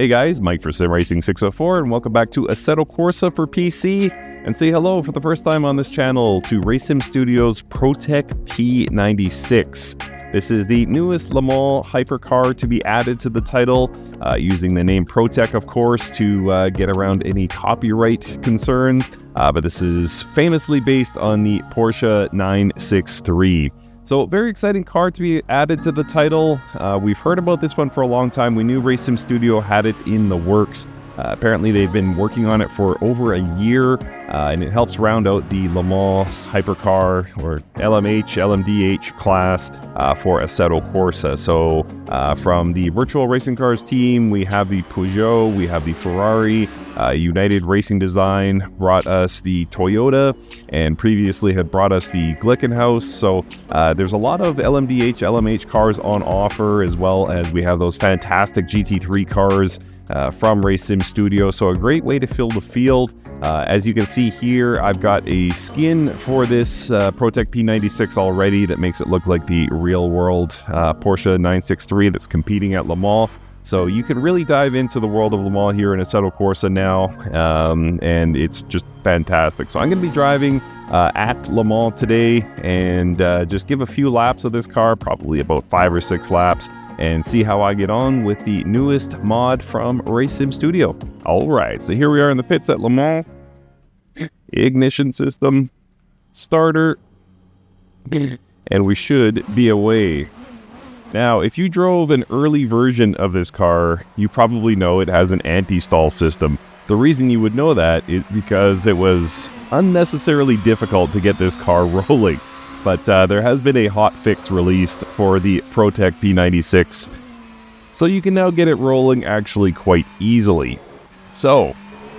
Hey guys, Mike for SimRacing604 and welcome back to Assetto Corsa for PC, and say hello for the first time on this channel to RaceSim Studios Protech P96. This is the newest Le Mans Hypercar to be added to the title, using the name Protech, of course, to get around any copyright concerns, but this is famously based on the Porsche 963. So, very exciting car to be added to the title. We've heard about this one for a long time. We knew RaceSim Studio had it in the works. Apparently, they've been working on it for over a year, and it helps round out the Le Mans Hypercar, or LMH, LMDH class for Assetto Corsa. So, from the Virtual Racing Cars team, we have the Peugeot, we have the Ferrari, United Racing Design brought us the Toyota, and previously had brought us the Glickenhaus. So there's a lot of LMDH, LMH cars on offer, as well as we have those fantastic GT3 cars from RaceSim Studio. So a great way to fill the field. As you can see here, I've got a skin for this Protech P96 already that makes it look like the real world Porsche 963 that's competing at Le Mans. So you can really dive into the world of Le Mans here in Assetto Corsa now, and it's just fantastic. So I'm going to be driving at Le Mans today and just give a few laps of this car, probably about 5 or 6 laps, and see how I get on with the newest mod from RaceSim Studio. All right, so here we are in the pits at Le Mans. Ignition system, starter, and we should be away. Now, if you drove an early version of this car, you probably know it has an anti-stall system. The reason you would know that is because it was unnecessarily difficult to get this car rolling. But there has been a hot fix released for the Protech P96, so you can now get it rolling actually quite easily. So,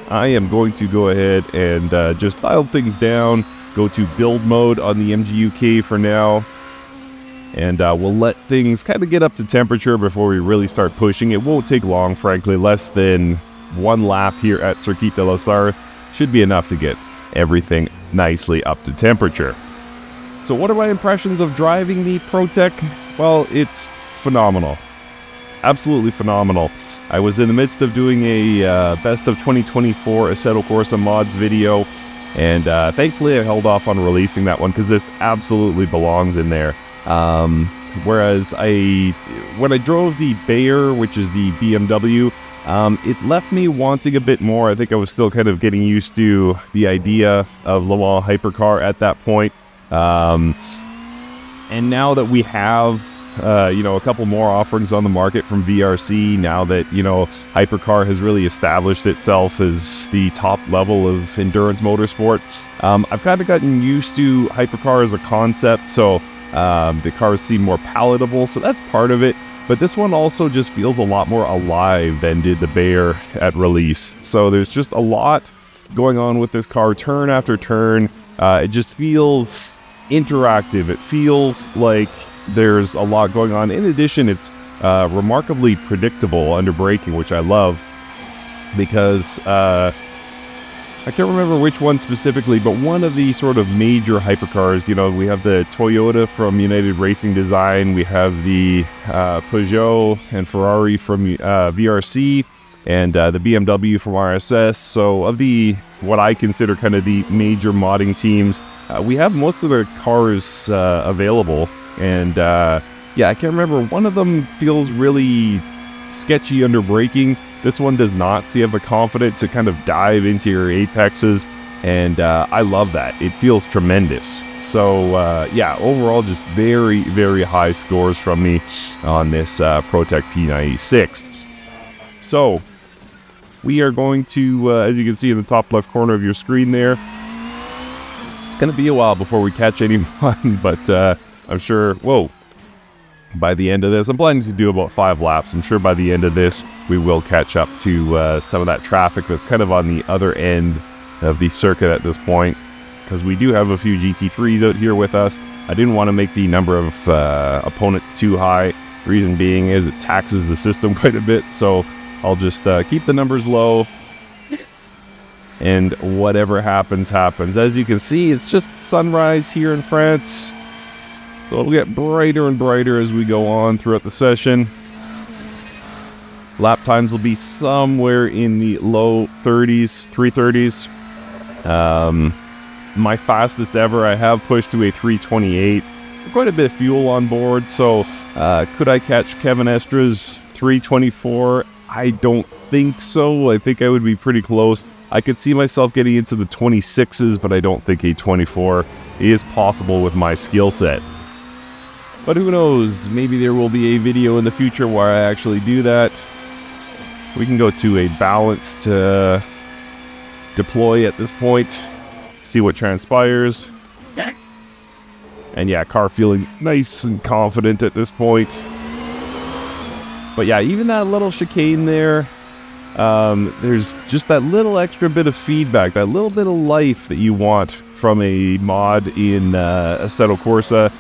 I am going to go ahead and just dial things down, go to build mode on the MGUK for now. And we'll let things kind of get up to temperature before we really start pushing. It won't take long, frankly. Less than 1 lap here at Circuit de la Sarre should be enough to get everything nicely up to temperature. So what are my impressions of driving the Protech? Well, it's phenomenal. Absolutely phenomenal. I was in the midst of doing a best of 2024 Assetto Corsa mods video, and thankfully I held off on releasing that one because this absolutely belongs in there. Whereas when I drove the Bayer, which is the BMW, it left me wanting a bit more. I think I was still kind of getting used to the idea of Le Mans Hypercar at that point. And now that we have, a couple more offerings on the market from VRC, now that, Hypercar has really established itself as the top level of endurance motorsport, I've kind of gotten used to Hypercar as a concept, so the cars seem more palatable, so that's part of it. But this one also just feels a lot more alive than did the Bayer at release. So there's just a lot going on with this car, turn after turn. It just feels interactive. It feels like there's a lot going on. In addition, it's remarkably predictable under braking, which I love, because I can't remember which one specifically, but one of the sort of major hypercars, we have the Toyota from United Racing Design, we have the Peugeot and Ferrari from VRC, and the BMW from RSS. So of what I consider kind of the major modding teams, we have most of the cars available, and I can't remember, one of them feels really sketchy under braking. This one does not, so you have the confidence to kind of dive into your apexes, and I love that. It feels tremendous. So, overall, just very, very high scores from me on this Protech P96. So, we are going to, as you can see in the top left corner of your screen there, it's going to be a while before we catch anyone, but I'm sure, by the end of this, I'm planning to do about 5 laps. I'm sure by the end of this, we will catch up to some of that traffic that's kind of on the other end of the circuit at this point, because we do have a few GT3s out here with us. I didn't want to make the number of opponents too high. Reason being is it taxes the system quite a bit, so I'll just keep the numbers low, and whatever happens, happens. As you can see, it's just sunrise here in France. So it'll get brighter and brighter as we go on throughout the session. Lap times will be somewhere in the low 30s, 330s. My fastest ever, I have pushed to a 328. Quite a bit of fuel on board, so could I catch Kevin Estra's 324? I don't think so. I think I would be pretty close. I could see myself getting into the 26s, but I don't think a 24 is possible with my skill set. But who knows, maybe there will be a video in the future where I actually do that. We can go to a balanced deploy at this point, see what transpires. And yeah, car feeling nice and confident at this point. But yeah, even that little chicane there, there's just that little extra bit of feedback, that little bit of life that you want from a mod in Assetto Corsa.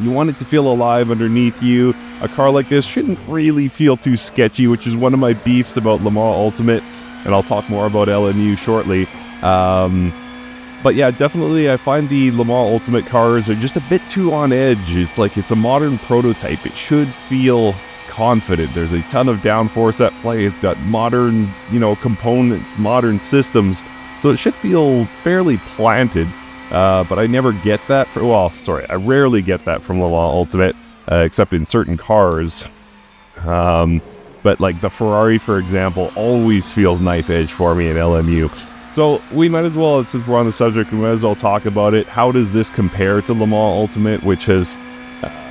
You want it to feel alive underneath you. A car like this shouldn't really feel too sketchy, which is one of my beefs about Le Mans Ultimate, and I'll talk more about LMU shortly. But yeah, definitely I find the Le Mans Ultimate cars are just a bit too on edge. It's like it's a modern prototype. It should feel confident. There's a ton of downforce at play. It's got modern, components, modern systems. So it should feel fairly planted. But I never get that. I rarely get that from Le Mans Ultimate, except in certain cars. But like the Ferrari, for example, always feels knife edge for me in LMU. So we might as well, since we're on the subject, we might as well talk about it. How does this compare to Le Mans Ultimate, which has,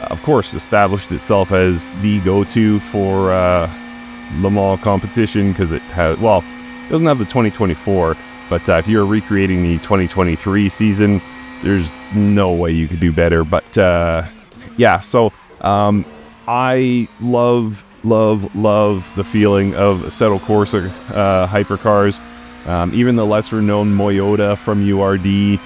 of course, established itself as the go-to for Le Mans competition, because it has, it doesn't have the 2024, but if you're recreating the 2023 season, there's no way you could do better. But yeah, so I love the feeling of Assetto Corsa hypercars. Even the lesser-known Moyota from URD,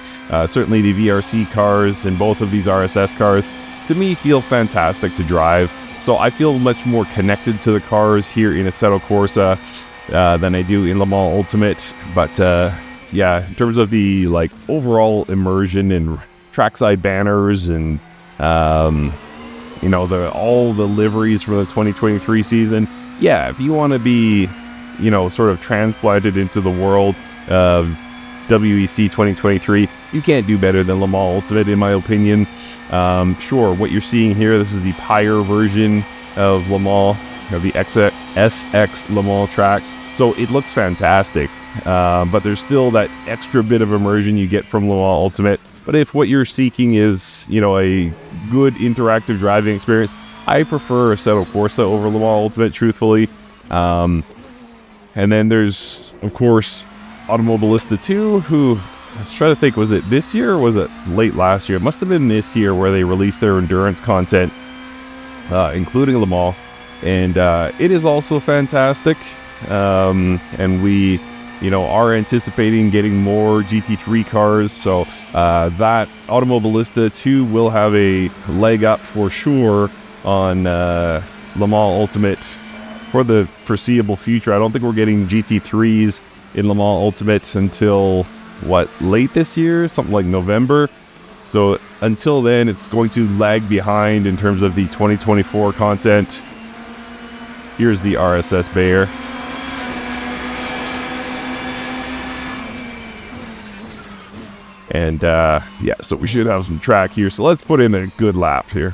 certainly the VRC cars and both of these RSS cars, to me feel fantastic to drive. So I feel much more connected to the cars here in Assetto Corsa than I do in Le Mans Ultimate. But yeah, in terms of the overall immersion and trackside banners and all the liveries for the 2023 season, yeah, if you want to be sort of transplanted into the world of WEC 2023, you can't do better than Le Mans Ultimate, in my opinion. Sure, what you're seeing here, this is the Pyre version of Le Mans, of the SX Le Mans track. So it looks fantastic, but there's still that extra bit of immersion you get from Le Mans Ultimate. But if what you're seeking is, a good interactive driving experience, I prefer Assetto Corsa over Le Mans Ultimate, truthfully. And then there's, of course, Automobilista 2, who, I was trying to think, was it this year or was it late last year? It must have been this year where they released their endurance content, including Le Mans. And it is also fantastic. And we, are anticipating getting more GT3 cars. So that Automobilista 2 will have a leg up for sure on Le Mans Ultimate for the foreseeable future. I don't think we're getting GT3s in Le Mans Ultimate until, late this year? Something like November. So until then, it's going to lag behind in terms of the 2024 content. Here's the RSS Bayer. And yeah, so we should have some track here. So let's put in a good lap here.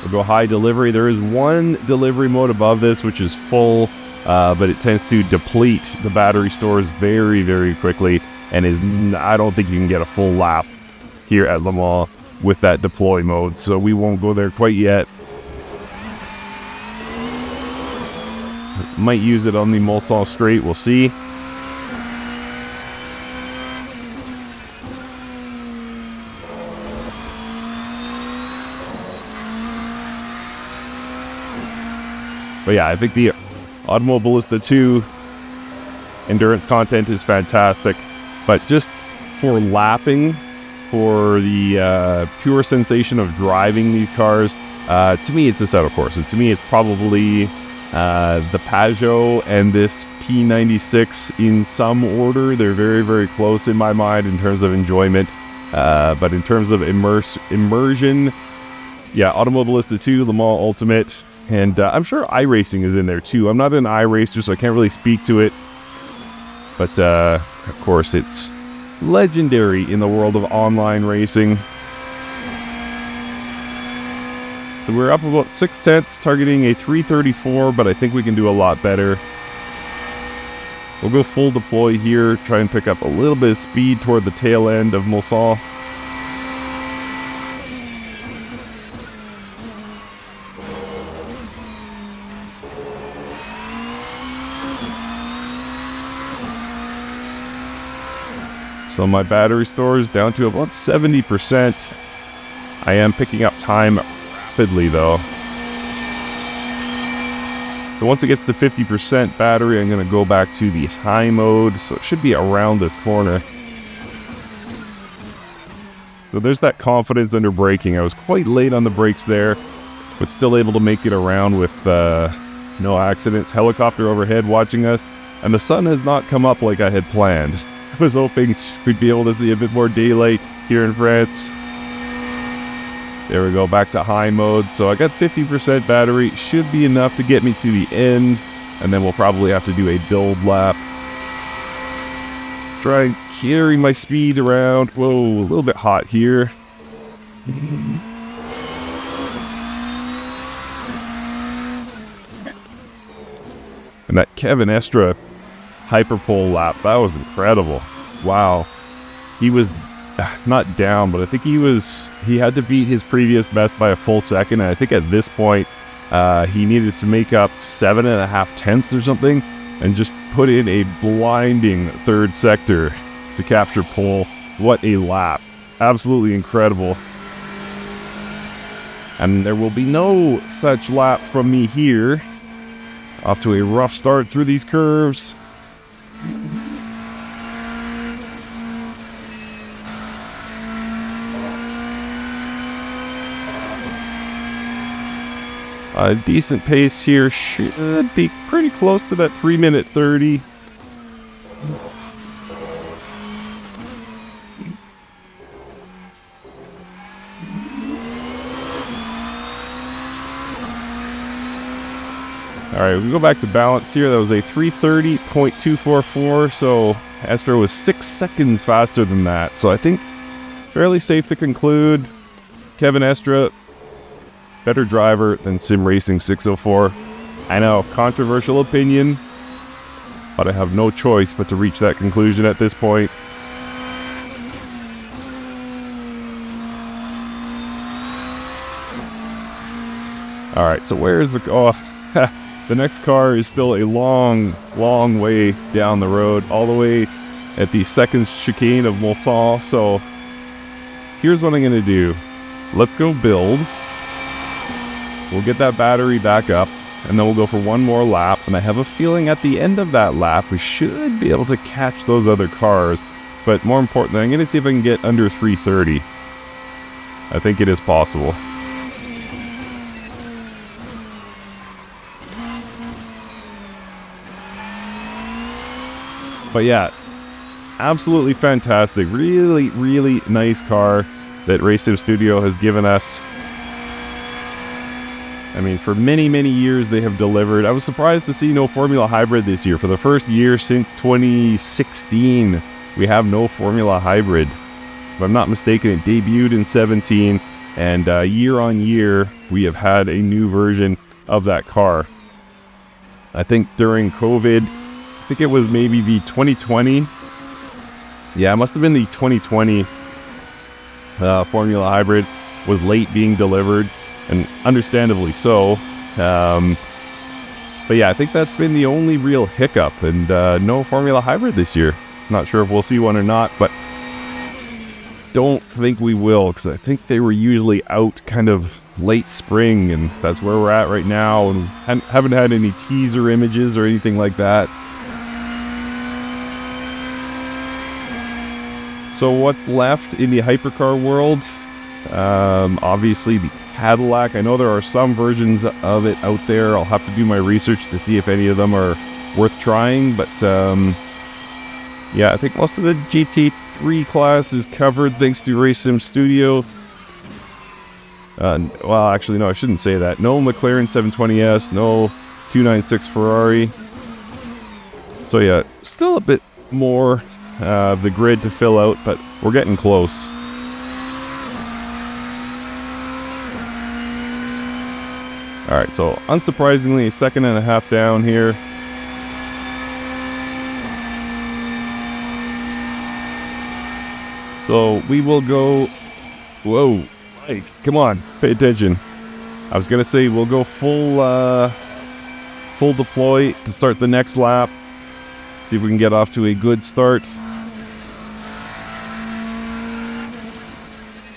We'll go high delivery. There is one delivery mode above this, which is full, but it tends to deplete the battery stores very, very quickly, and I don't think you can get a full lap here at Le Mans with that deploy mode, so we won't go there quite yet. Might use it on the Mulsanne straight, we'll see. But yeah, I think the Automobilista 2 endurance content is fantastic. But just for lapping, for the pure sensation of driving these cars, to me it's Assetto Corsa. To me it's probably the Peugeot and this P96 in some order. They're very, very close in my mind in terms of enjoyment. But in terms of immersion, yeah, Automobilista 2, Le Mans Ultimate, and I'm sure iRacing is in there too. I'm not an iRacer, so I can't really speak to it. But, of course, it's legendary in the world of online racing. So we're up about 6/10, targeting a 334, but I think we can do a lot better. We'll go full deploy here, try and pick up a little bit of speed toward the tail end of Mulsanne. So my battery store is down to about 70%. I am picking up time rapidly though. So once it gets to 50% battery, I'm going to go back to the high mode. So it should be around this corner. So there's that confidence under braking. I was quite late on the brakes there, but still able to make it around with no accidents. Helicopter overhead watching us, and the sun has not come up like I had planned. I was hoping we'd be able to see a bit more daylight here in France. There we go, back to high mode. So I got 50% battery, should be enough to get me to the end, and then we'll probably have to do a build lap. Try and carry my speed around. Whoa, a little bit hot here. And that Kevin Estre hyperpole lap, that was incredible. Wow. He was not down, but I think he had to beat his previous best by a full second, and I think at this point he needed to make up 7.5 tenths or something, and just put in a blinding third sector to capture pole. What a lap. Absolutely incredible. And there will be no such lap from me here. Off to a rough start through these curves. A decent pace here, should be pretty close to that 3:30. Alright, we go back to balance here. That was a 3:30.244, so Estre was 6 seconds faster than that. So I think fairly safe to conclude. Kevin Estre, better driver than Sim Racing 604. I know, controversial opinion, but I have no choice but to reach that conclusion at this point. Alright, so where is the... Oh, the next car is still a long, long way down the road, all the way at the second chicane of Mulsanne. So here's what I'm going to do. Let's go build. We'll get that battery back up, and then we'll go for one more lap. And I have a feeling at the end of that lap, we should be able to catch those other cars. But more importantly, I'm going to see if I can get under 3:30. I think it is possible. But yeah, absolutely fantastic. Really, really nice car that Racing Studio has given us. I mean, for many, many years they have delivered. I was surprised to see no Formula Hybrid this year. For the first year since 2016, we have no Formula Hybrid. If I'm not mistaken, it debuted in 17, and year on year, we have had a new version of that car. I think during COVID, I think it was maybe the 2020. Yeah, it must have been the 2020 Formula Hybrid was late being delivered, and understandably so. But yeah, I think that's been the only real hiccup, and no Formula Hybrid this year. Not sure if we'll see one or not, but don't think we will, because I think they were usually out kind of late spring, and that's where we're at right now, and haven't had any teaser images or anything like that. So what's left in the hypercar world? Obviously the Cadillac. I know there are some versions of it out there. I'll have to do my research to see if any of them are worth trying, but yeah, I think most of the GT3 class is covered thanks to Racing Studio. Well, actually, no, I shouldn't say that. No McLaren 720S, no 296 Ferrari. So yeah, still a bit more of the grid to fill out, but we're getting close. Alright, so unsurprisingly, a second and a half down here. So we will go... Whoa, Mike, come on, pay attention. I was going to say we'll go full deploy to start the next lap. See if we can get off to a good start.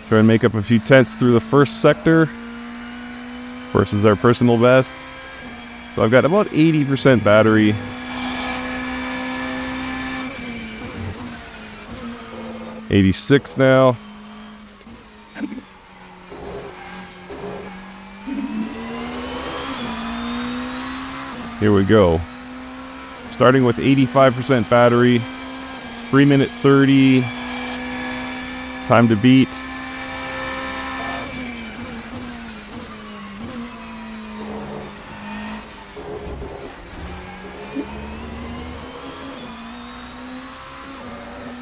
Try and make up a few tenths through the first sector versus our personal best. So I've got about 80% battery. $86 now. Here we go. Starting with 85% battery. 3 minute 30. Time to beat.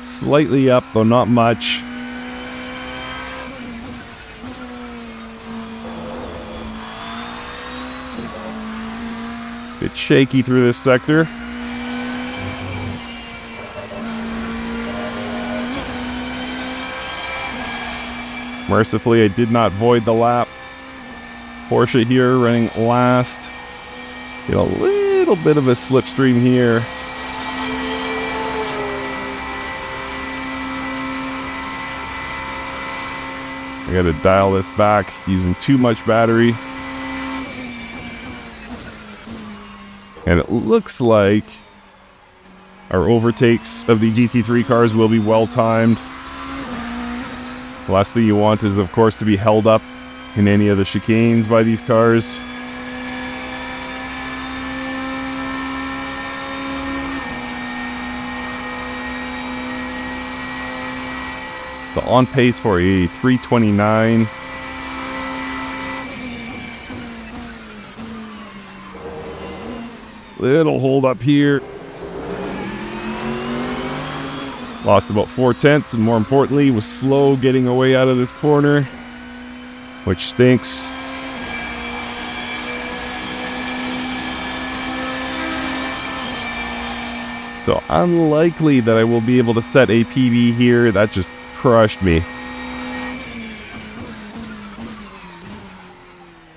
Slightly up, though not much. Bit shaky through this sector. Mercifully, I did not void the lap. Porsche here running last. Get a little bit of a slipstream here. I gotta dial this back using too much battery. And it looks like our overtakes of the GT3 cars will be well timed. The last thing you want is, of course, to be held up in any of the chicanes by these cars. So on pace for a 329. Little hold up here. Lost about 4 tenths, and more importantly, was slow getting away out of this corner, which stinks. So unlikely that I will be able to set a PB here. That just crushed me.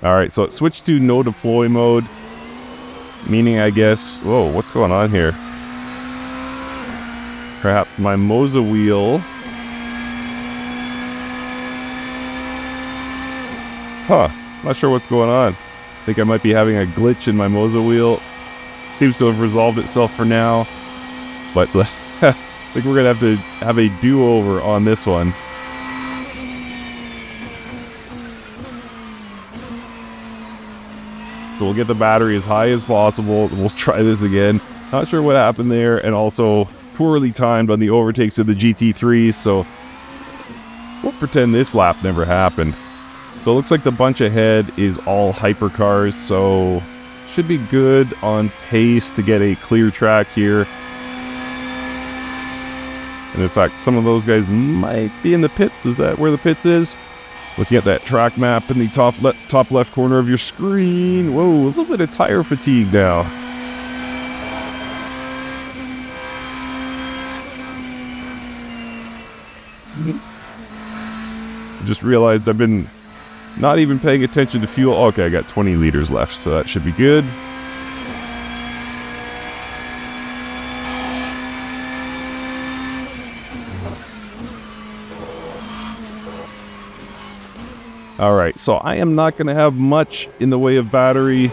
Alright, so it switched to no deploy mode. Meaning, I guess... Whoa, what's going on here? Perhaps my Moza wheel... Huh, not sure what's going on. I think I might be having a glitch in my Moza wheel. Seems to have resolved itself for now. But I think we're going to have a do-over on this one. So we'll get the battery as high as possible. We'll try this again. Not sure what happened there. And also poorly timed on the overtakes of the GT3s. So we'll pretend this lap never happened. So it looks like the bunch ahead is all hypercars. So should be good on pace to get a clear track here. And in fact, some of those guys might be in the pits. Is that where the pits is? Looking at that track map in the top left corner of your screen. Whoa, a little bit of tire fatigue now. Just realized I've been not even paying attention to fuel. Okay, I got 20 liters left, so that should be good. Alright, so I am not going to have much in the way of battery.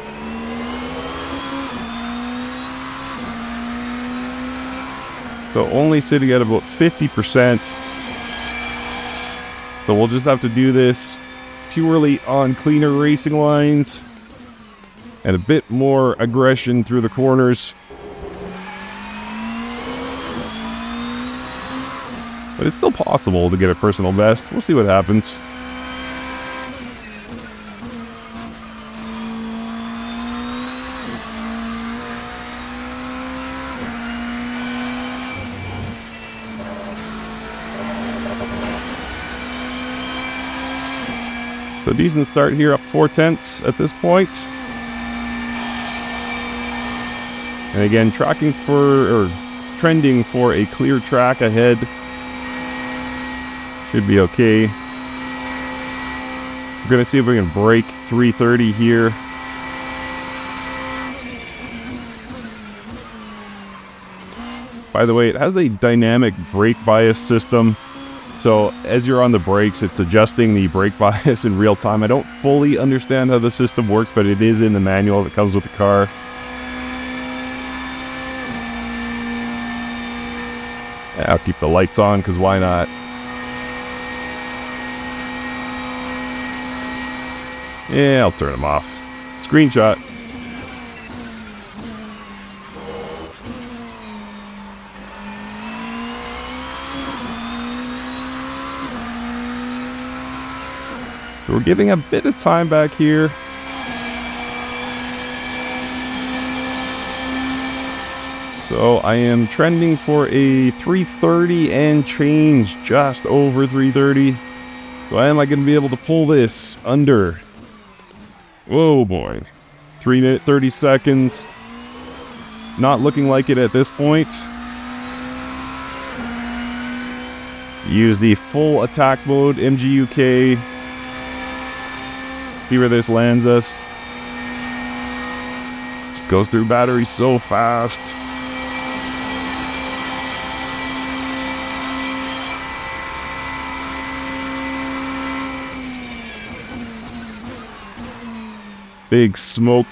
So only sitting at about 50%. So we'll just have to do this purely on cleaner racing lines. And a bit more aggression through the corners. But it's still possible to get a personal best. We'll see what happens. So decent start here, up 4/10 at this point. And again, trending for a clear track ahead. Should be okay. We're gonna see if we can break 330 here. By the way, it has a dynamic brake bias system. So as you're on the brakes, it's adjusting the brake bias in real time. I don't fully understand how the system works, but it is in the manual that comes with the car. Yeah, I'll keep the lights on, because why not? Yeah, I'll turn them off. Screenshot. So we're giving a bit of time back here. So I am trending for a 330 and change, just over 330. So am I going to be able to pull this under? Whoa boy. 3 minutes, 30 seconds. Not looking like it at this point. Let's use the full attack mode, MGUK. See where this lands us. Just goes through battery so fast. Big smoke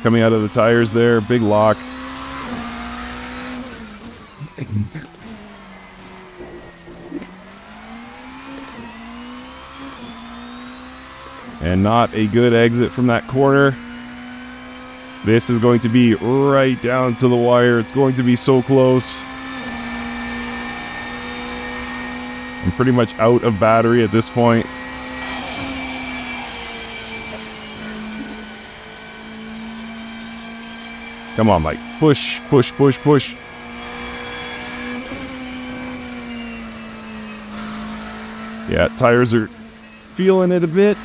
coming out of the tires there. Big lock. And not a good exit from that corner. This is going to be right down to the wire. It's going to be so close. I'm pretty much out of battery at this point. Come on, Mike. Push, push, push, push. Yeah, tires are feeling it a bit.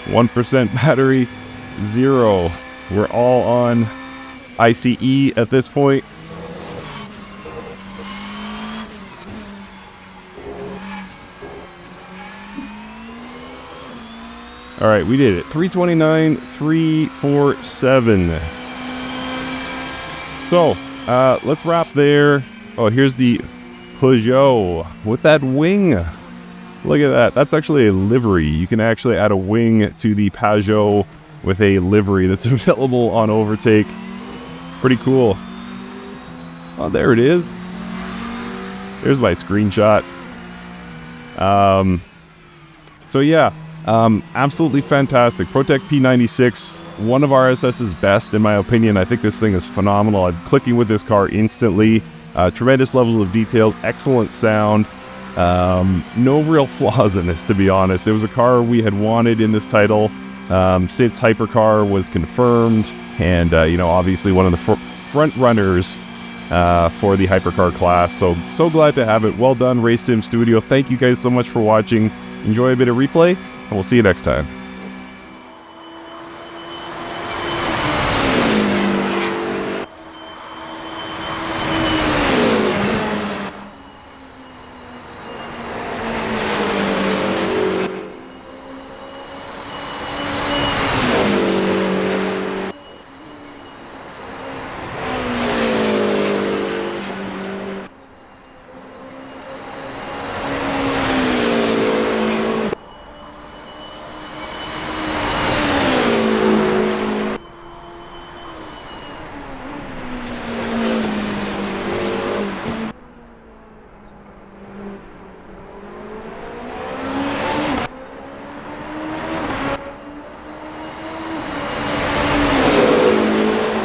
%, battery, 0. We're all on ICE at this point. All right, we did it. 329, 347. So, let's wrap there. Oh, here's the Peugeot with that wing. Look at that. That's actually a livery. You can actually add a wing to the Peugeot with a livery that's available on Overtake. Pretty cool. Oh, there it is. There's my screenshot. So yeah. Absolutely fantastic. Protech P96, one of RSS's best in my opinion. I think this thing is phenomenal. I'm clicking with this car instantly. Tremendous levels of detail, excellent sound. No real flaws in this, to be honest. It was a car we had wanted in this title since Hypercar was confirmed, and you know, obviously one of the front runners for the Hypercar class. So glad to have it. Well done, Race Sim Studio. Thank you guys so much for watching. Enjoy a bit of replay, and we'll see you next time.